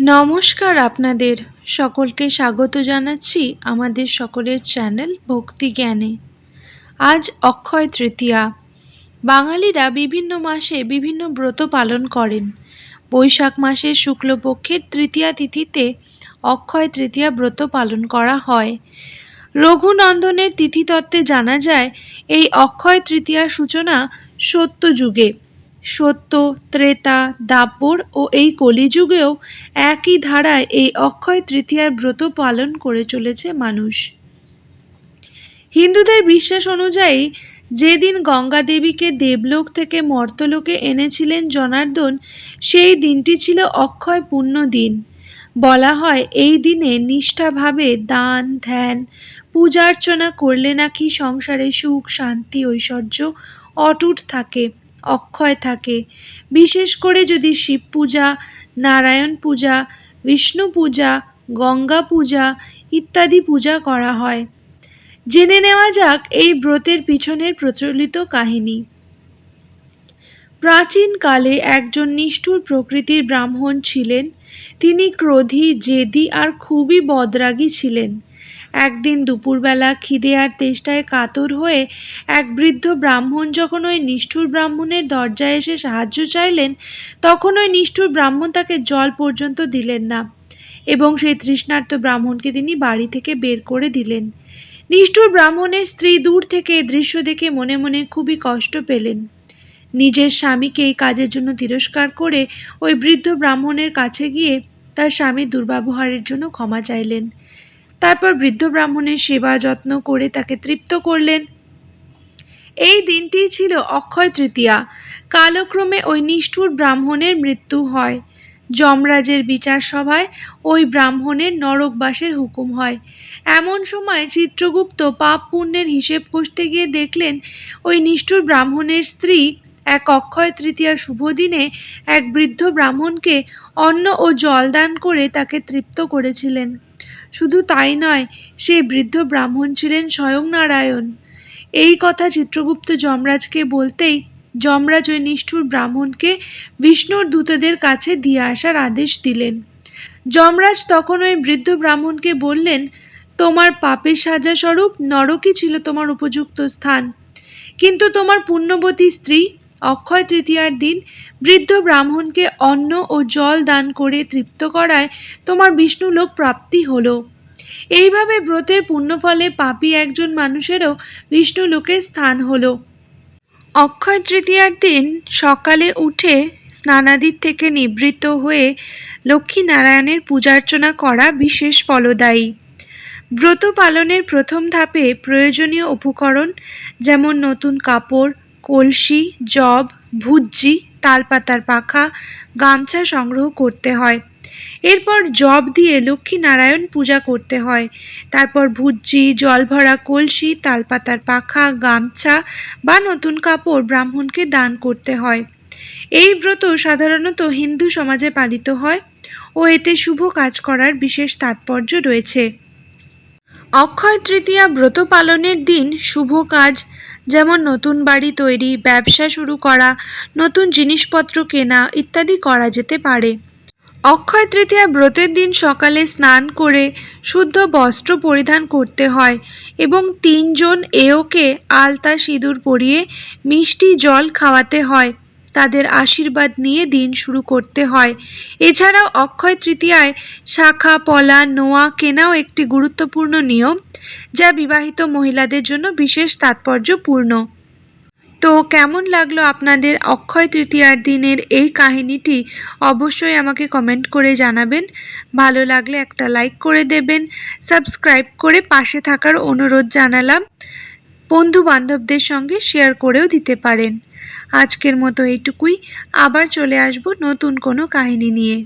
নমস্কার, আপনাদের সকলকে স্বাগত জানাচ্ছি আমাদের সকলের চ্যানেল ভক্তি জ্ঞানে। আজ অক্ষয় তৃতীয়া। বাঙালিরা বিভিন্ন মাসে বিভিন্ন ব্রত পালন করেন। বৈশাখ মাসের শুক্লপক্ষের তৃতীয়া তিথিতে অক্ষয় তৃতীয়া ব্রত পালন করা হয়। রঘুনন্দনের তিথিতত্ত্বে জানা যায় এই অক্ষয় তৃতীয়ার সূচনা সত্যযুগে। সত্য, ত্রেতা, দ্বাপর ও এই কলিযুগেও একই ধারায় এই অক্ষয় তৃতীয়ার ব্রত পালন করে চলেছে মানুষ। হিন্দুদের বিশ্বাস অনুযায়ী যেদিন গঙ্গা দেবীকে দেবলোক থেকে মর্তলোকে এনেছিলেন জনার্দন, সেই দিনটি ছিল অক্ষয় পুণ্য দিন। বলা হয় এই দিনে নিষ্ঠাভাবে দান, ধ্যান, পূজার্চনা করলে নাকি সংসারে সুখ, শান্তি, ঐশ্বর্য অটুট থাকে, অক্ষয় থাকে। বিশেষ করে যদি শিব পূজা, নারায়ণ পূজা, বিষ্ণু পূজা, গঙ্গা পূজা ইত্যাদি পূজা করা হয়। জেনে নেওয়া যাক এই ব্রতের পিছনের প্রচলিত কাহিনী। প্রাচীনকালে একজন নিষ্ঠুর প্রকৃতির ব্রাহ্মণ ছিলেন। তিনি ক্রোধী, জেদি আর খুবই বদরাগী ছিলেন। একদিন দুপুরবেলা খিদে আর তেষ্টায় কাতর হয়ে এক বৃদ্ধ ব্রাহ্মণ যখন ওই নিষ্ঠুর ব্রাহ্মণের দরজায় এসে সাহায্য চাইলেন, তখন ওই নিষ্ঠুর ব্রাহ্মণ তাকে জল পর্যন্ত দিলেন না এবং সেই তৃষ্ণার্ত ব্রাহ্মণকে তিনি বাড়ি থেকে বের করে দিলেন। নিষ্ঠুর ব্রাহ্মণের স্ত্রী দূর থেকে এই দৃশ্য দেখে মনে মনে খুবই কষ্ট পেলেন। নিজের স্বামীকে এই কাজের জন্য তিরস্কার করে ওই বৃদ্ধ ব্রাহ্মণের কাছে গিয়ে তার স্বামীর দুর্ব্যবহারের জন্য ক্ষমা চাইলেন। তারপর বৃদ্ধ ব্রাহ্মণের সেবা যত্ন করে তাকে তৃপ্ত করলেন। এই দিনটি ছিল অক্ষয় তৃতীয়া। কালক্রমে ওই নিষ্ঠুর ব্রাহ্মণের মৃত্যু হয়। যমরাজের বিচার সভায় ওই ব্রাহ্মণের নরকবাসের হুকুম হয়। এমন সময় চিত্রগুপ্ত পাপ পুণ্যের হিসেব কষতে গিয়ে দেখলেন ওই নিষ্ঠুর ব্রাহ্মণের স্ত্রী এক অক্ষয় তৃতীয়ার শুভ দিনে এক বৃদ্ধ ব্রাহ্মণকে অন্ন ও জল দান করে তাকে তৃপ্ত করেছিলেন। শুধু তাই নয়, সেই বৃদ্ধ ব্রাহ্মণ ছিলেন স্বয়ং নারায়ণ। এই কথা চিত্রগুপ্ত যমরাজকে বলতেই যমরাজ ওই নিষ্ঠুর ব্রাহ্মণকে বিষ্ণুর দূতদের কাছে দিয়ে আসার আদেশ দিলেন। যমরাজ তখন ওই বৃদ্ধ ব্রাহ্মণকে বললেন, তোমার পাপের সাজাস্বরূপ নরকই ছিল তোমার উপযুক্ত স্থান, কিন্তু তোমার পুণ্যবতী স্ত্রী অক্ষয় তৃতীয়ার দিন বৃদ্ধ ব্রাহ্মণকে অন্ন ও জল দান করে তৃপ্ত করায় তোমার বিষ্ণুলোক প্রাপ্তি হলো। এইভাবে ব্রতের পুণ্যফলে পাপী একজন মানুষেরও বিষ্ণুলোকে স্থান হলো। অক্ষয় তৃতীয়ার দিন সকালে উঠে স্নানাদির থেকে নিবৃত্ত হয়ে লক্ষ্মী নারায়ণের পূজার্চনা করা বিশেষ ফলদায়ী। ব্রত পালনের প্রথম ধাপে প্রয়োজনীয় উপকরণ যেমন নতুন কাপড়, কলসি, জব, ভুজ্জি, তালপাতার পাখা, গামছা সংগ্রহ করতে হয়। এরপর জব দিয়ে লক্ষ্মী নারায়ণ পূজা করতে হয়। তারপর ভুজ্জি, জল ভরা কলসি, তালপাতার পাখা, গামছা বা নতুন কাপড় ব্রাহ্মণকে দান করতে হয়। এই ব্রত সাধারণত হিন্দু সমাজে পালিত হয় ও এতে শুভ কাজ করার বিশেষ তাৎপর্য রয়েছে। অক্ষয় তৃতীয়া ব্রত পালনের দিন শুভ কাজ যেমন নতুন বাড়ি তৈরি, ব্যবসা শুরু করা, নতুন জিনিসপত্র কেনা ইত্যাদি করা যেতে পারে। অক্ষয় তৃতীয়া ব্রতের দিন সকালে স্নান করে শুদ্ধ বস্ত্র পরিধান করতে হয় এবং 3 জন এওকে আলতা সিঁদুর পরিয়ে মিষ্টি জল খাওয়াতে হয়। তাদের আশীর্বাদ নিয়ে দিন শুরু করতে হয়। এছাড়াও অক্ষয় তৃতীয়ায় শাখা, পলা, নোয়া কেনাও একটি গুরুত্বপূর্ণ নিয়ম, যা বিবাহিত মহিলাদের জন্য বিশেষ তাৎপর্যপূর্ণ। তো কেমন লাগলো আপনাদের অক্ষয় তৃতীয়ার দিনের এই কাহিনীটি অবশ্যই আমাকে কমেন্ট করে জানাবেন। ভালো লাগলে একটা লাইক করে দেবেন, সাবস্ক্রাইব করে পাশে থাকার অনুরোধ জানালাম। বন্ধু বান্ধবদের সঙ্গে শেয়ার করেও দিতে পারেন। আজকের মতো এইটুকুই। আবার চলে আসব নতুন কোনো কাহিনী নিয়ে।